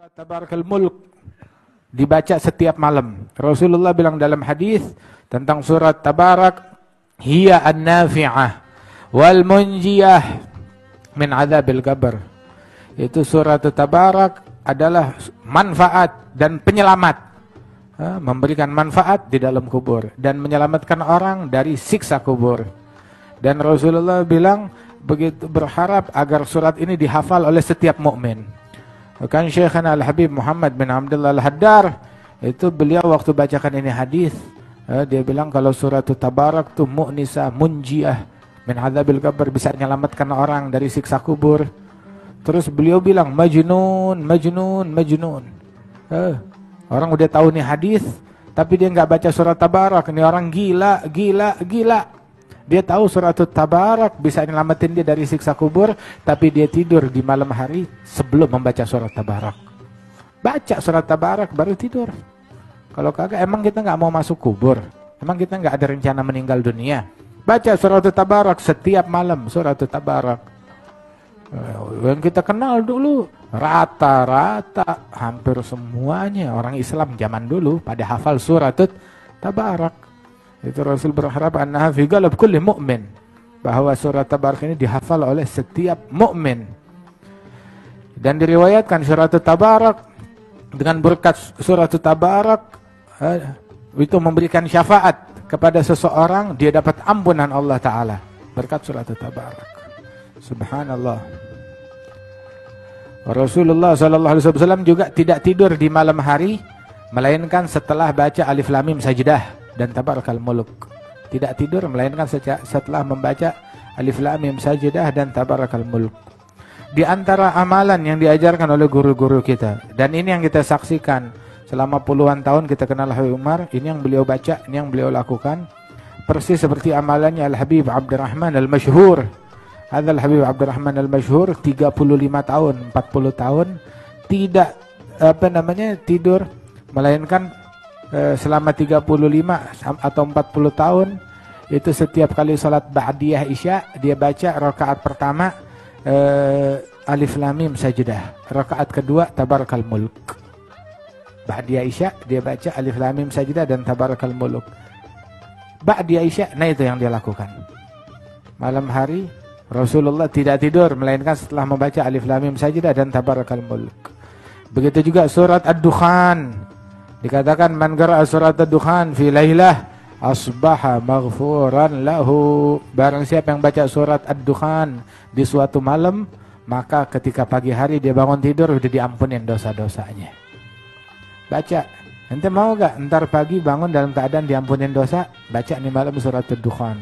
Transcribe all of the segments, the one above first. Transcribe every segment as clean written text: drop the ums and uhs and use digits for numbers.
Surat Tabarakal Mulk dibaca setiap malam. Rasulullah bilang dalam hadis tentang surat Tabarak, hiya an-nafi'ah wal munjiyah min adzabil qabr. Itu surat Tabarak adalah manfaat dan penyelamat, memberikan manfaat di dalam kubur dan menyelamatkan orang dari siksa kubur. Dan Rasulullah bilang begitu berharap agar surat ini dihafal oleh setiap mukmin. Kan Syekhana Al-Habib Muhammad bin Abdullah Al-Haddar, itu beliau waktu bacakan ini hadis, dia bilang kalau surat Tabarak tuh mu'nisa munjiah min adzabil qabr, bisa menyelamatkan orang dari siksa kubur. Terus beliau bilang majnun, majnun, majnun. Orang udah tahu nih hadis, tapi dia nggak baca surat Tabarak. Ini orang gila, gila, gila. Dia tahu surat Tabarak bisa nyelamatin dia dari siksa kubur, tapi dia tidur di malam hari sebelum membaca surat Tabarak. Baca surat Tabarak baru tidur. Kalau kagak, emang kita nggak mau masuk kubur? Emang kita nggak ada rencana meninggal dunia? Baca surat Tabarak setiap malam, surat Tabarak. Yang kita kenal dulu, rata-rata hampir semuanya orang Islam zaman dulu pada hafal surat Tabarak. Itu Rasul berharap annaha fi qalbi kulli mu'min, bahwa surat Tabarak ini dihafal oleh setiap mukmin. Dan diriwayatkan surat Tabarak dengan berkat surat Tabarak itu memberikan syafaat kepada seseorang, dia dapat ampunan Allah Ta'ala berkat surat Tabarak. Subhanallah. Rasulullah SAW juga tidak tidur di malam hari melainkan setelah baca Alif Lam Mim Sajdah dan Tabarakal Mulk. Tidak tidur melainkan setelah membaca Alif Lam Mim Sajdah dan Tabarakal Mulk. Di antara amalan yang diajarkan oleh guru-guru kita, dan ini yang kita saksikan selama puluhan tahun kita kenal Habib Umar, ini yang beliau baca, ini yang beliau lakukan, persis seperti amalannya Al-Habib Abdurrahman Al-Masyhur. Hadal Habib Abdurrahman Al-Masyhur 35 tahun, 40 tahun tidak tidur melainkan selama 35 atau 40 tahun itu setiap kali salat ba'diyah isya dia baca rakaat pertama Alif Lam Mim Sajdah, rakaat kedua Tabarakal Mulk. Ba'diyah isya dia baca Alif Lam Mim Sajdah dan Tabarakal Mulk. Ba'diyah isya, nah itu yang dia lakukan. Malam hari Rasulullah tidak tidur melainkan setelah membaca Alif Lam Mim Sajdah dan Tabarakal Mulk. Begitu juga surat Ad-Dukhan. Dikatakan man qara'a surat Ad-Dukhan fi lailah asbaha maghfuran lahu. Barang siapa yang baca surat Ad-Dukhan di suatu malam, maka ketika pagi hari dia bangun tidur sudah diampunin dosa-dosanya. Baca. Ente mau gak ntar pagi bangun dalam keadaan diampunin dosa? Baca nih malam surat Ad-Dukhan.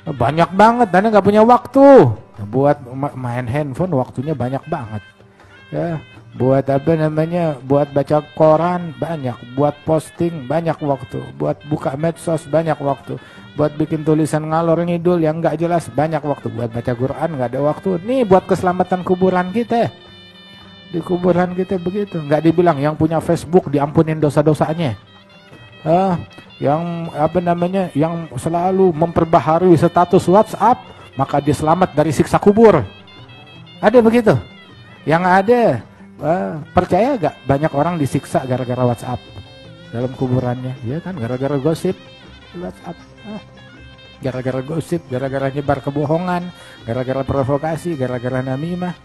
Banyak banget, dan gak punya waktu. Buat main handphone waktunya banyak banget. Ya. Buat buat baca koran banyak, buat posting banyak waktu, buat buka medsos banyak waktu, buat bikin tulisan ngalor ngidul yang nggak jelas banyak waktu, buat baca Quran nggak ada waktu. Nih buat keselamatan kuburan kita, di kuburan kita begitu, nggak dibilang yang punya Facebook diampunin dosa-dosanya, yang selalu memperbaharui status WhatsApp maka dia selamat dari siksa kubur. Ada begitu? Yang ada. Percaya gak banyak orang disiksa gara-gara WhatsApp dalam kuburannya? Ya kan, gara-gara gosip WhatsApp, gara-gara gosip, gara-gara nyebar kebohongan, gara-gara provokasi, gara-gara namimah,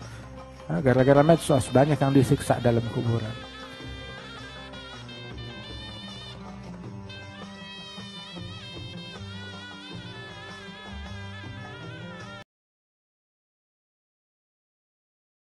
gara-gara medsos, banyak yang disiksa dalam kuburan.